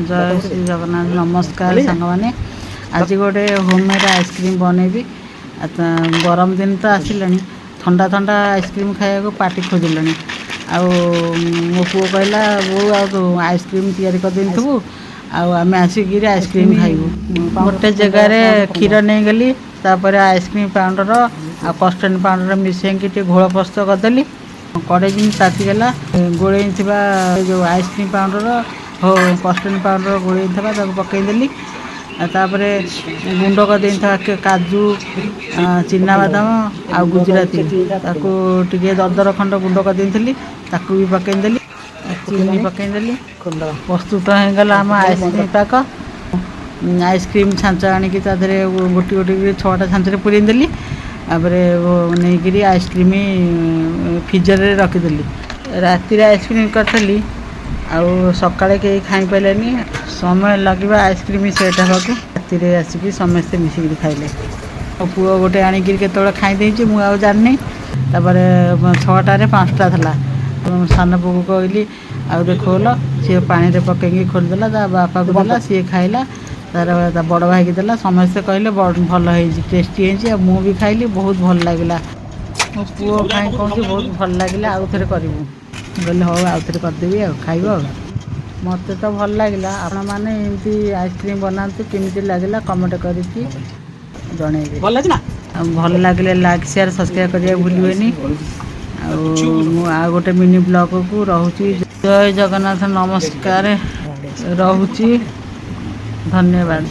जय श्री जगन्नाथ नमस्कार सांग मैंने आज गोटे होममेड आइसक्रीम बनैबी गरम दिन तो आसिला ठंडा ठंडा आइसक्रीम खाया पार्टी खोजिला मो पुओ कहला वो आइसक्रीम तैयारी कर देथबू आम आसिक आइसक्रीम खाइबू गोटे जगार क्षीर नहीं गली तापर आइसक्रीम पाउडर आ कस्टर्ड पाउडर मिसेंकी घोल प्रस्तुत करदेली कड़े जिन तातीगला गोल जो आइसक्रीम पाउडर हो कस्टर्ड पाउडर गोल पकईदेली तापर गुंड कर काजू चिनाबादाम आ गुजराती टे दरदर खंड गुंड कर भी पकईदेली चीनी पकईदेली प्रस्तुत होगला आम आइसक्रीम पाक आइसक्रीम छांच आणिकी गोटी गोटी 6टा छांचे पूरेदेली नहीं आइसक्रीम फ्रिजर रे रखीदेली राति आइसक्रीम करी आउ सकाଳେ कहीं खाई पारानी समय लगे आइसक्रीम सेट हाँ राति आसिक समस्ते मिसिक खाइले पुओ गोटे आणिक खाईदे मुझे जानी 6टारे 5टा था सान पुओ कहली आउे खोल सी पानी पकईकी खोलदेला बापा को देला सी खाइला तार बड़ भाई की देला समस्ते कहले भल टेस्टी है मुझे खाइली बहुत भल लगे मो पुओ खाई कौन बहुत भल लगे आउ थे करूँ बोले हाँ आउ थे करदेवी खाइब मत तो भल लगे आपण मैंने आइसक्रीम बनाते केमी लगे कमेंट करके जनइबे भल लगे लाइक शेयर सब्सक्राइब करिया भूलिबेनी आ गोटे मिनी ब्लॉग को रहूची जय जगन्नाथ नमस्कार रहूची धन्यवाद।